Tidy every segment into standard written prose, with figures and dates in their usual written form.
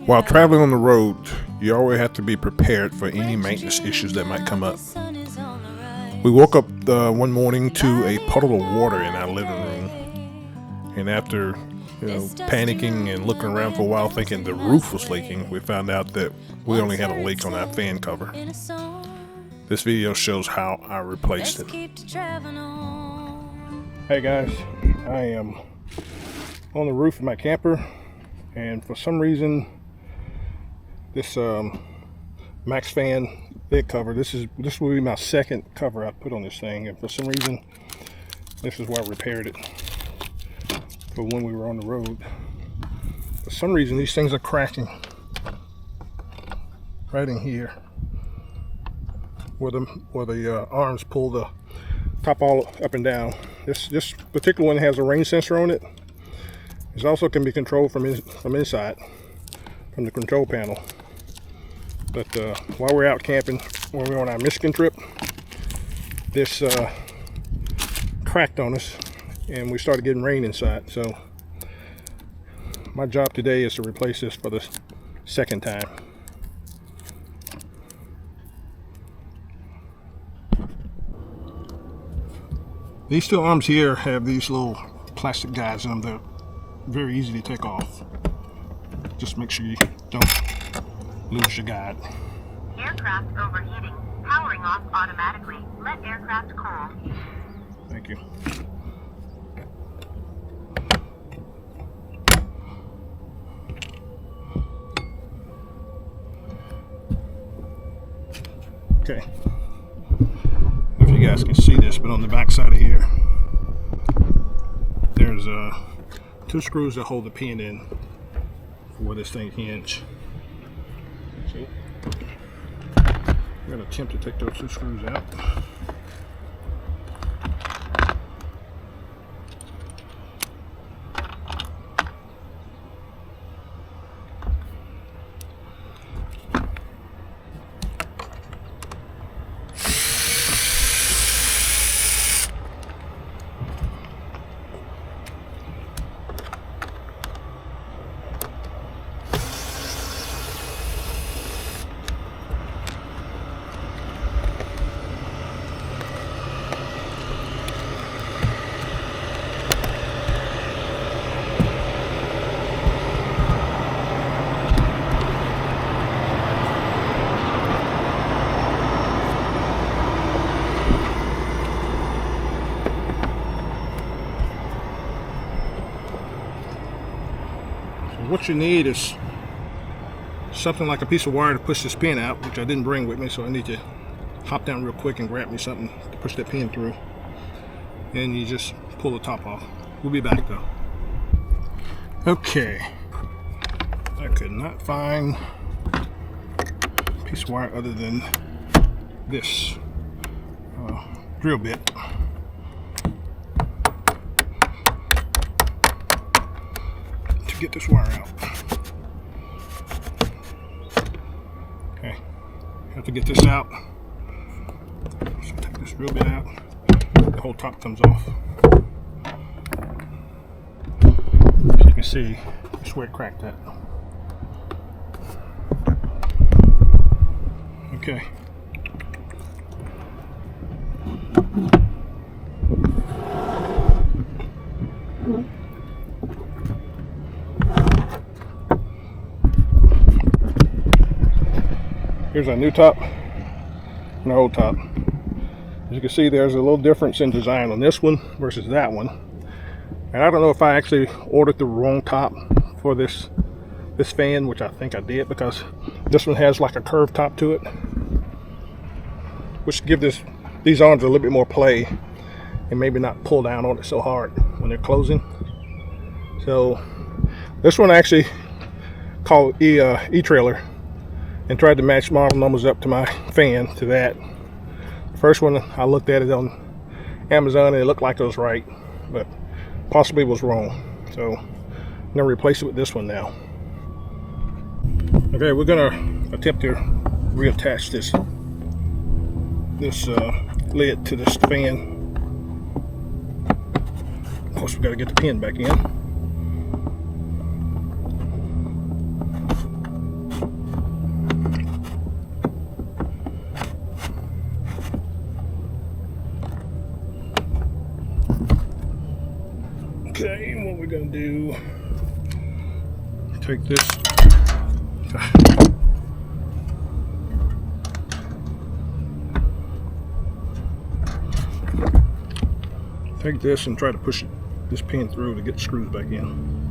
While traveling on the road, you always have to be prepared for any maintenance issues that might come up. We woke up one morning to a puddle of water in our living room, and after panicking and looking around for a while thinking the roof was leaking, we found out that we only had a leak on our fan cover. This video shows how I replaced it. Hey guys, I am on the roof of my camper, and for some reason this Maxx fan lid cover, this will be my second cover I put on this thing, and for some reason this is where I repaired it for when we were on the road. For some reason these things are cracking right in here where the arms pull the top all up and down. This particular one has a rain sensor on it. It also can be controlled from inside, from the control panel. But while we're out camping, when we were on our Michigan trip, this cracked on us and we started getting rain inside. So my job today is to replace this for the second time. These two arms here have these little plastic guides in them that are very easy to take off. Just make sure you don't lose your guide. Aircraft overheating. Powering off automatically. Let aircraft cool. Thank you. Okay. If you guys can see this, but on the back side of here, there's two screws that hold the pin in where this thing hinge. See? I'm going to attempt to take those two screws out. What you need is something like a piece of wire to push this pin out, which I didn't bring with me, so I need to hop down real quick and grab me something to push that pin through. And you just pull the top off. We'll be back though. Okay, I could not find a piece of wire other than this drill bit. Get this wire out. Okay, have to get this out. So take this drill bit out. The whole top comes off. As you can see, that's where it cracked at. Okay. Here's our new top and our old top. As you can see, there's a little difference in design on this one versus that one. And I don't know if I actually ordered the wrong top for this fan, which I think I did, because this one has like a curved top to it, which give these arms a little bit more play and maybe not pull down on it so hard when they're closing. So this one I actually called e-trailer and tried to match model numbers up to my fan to that. First one, I looked at it on Amazon and it looked like it was right, but possibly was wrong. So I'm gonna replace it with this one now. Okay, we're gonna attempt to reattach this lid to this fan. Of course, we got to get the pin back in. Okay, what we're gonna do, take this. Take this and try to push this pin through to get the screws back in.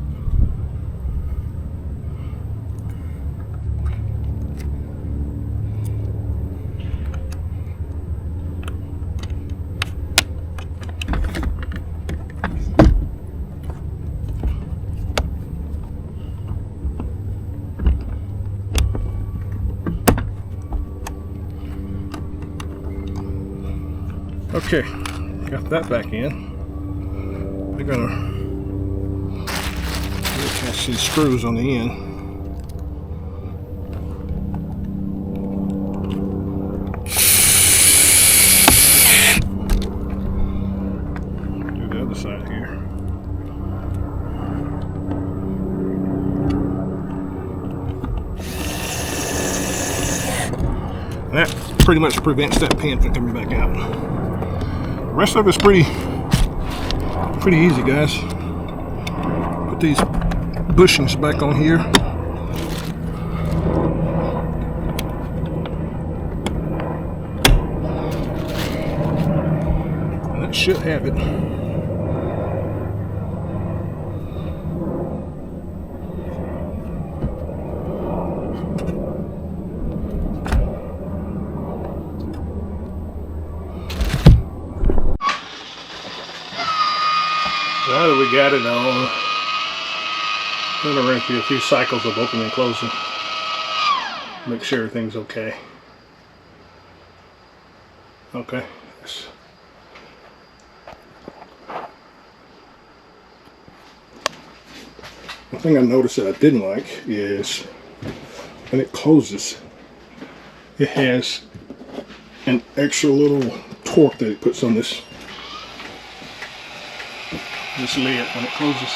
Okay, got that back in. We're gonna attach these screws on the end. Do the other side here. And that pretty much prevents that pin from coming back out. The rest of it's pretty easy, guys. Put these bushings back on here. And that should have it. Now that we got it on, I'm going to run through a few cycles of opening and closing. Make sure everything's okay. Okay. One thing I noticed that I didn't like is when it closes, it has an extra little torque that it puts on this lid when it closes.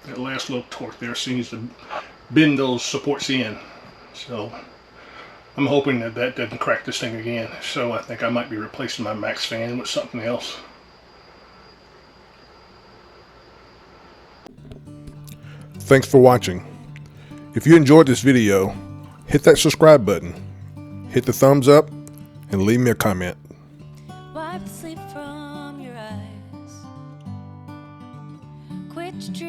That last little torque there seems to bend those supports in. So I'm hoping that that doesn't crack this thing again. So I think I might be replacing my Maxx fan with something else. Thanks for watching. If you enjoyed this video, hit that subscribe button, hit the thumbs up, and leave me a comment. Wipe the sleep from your eyes. Quit your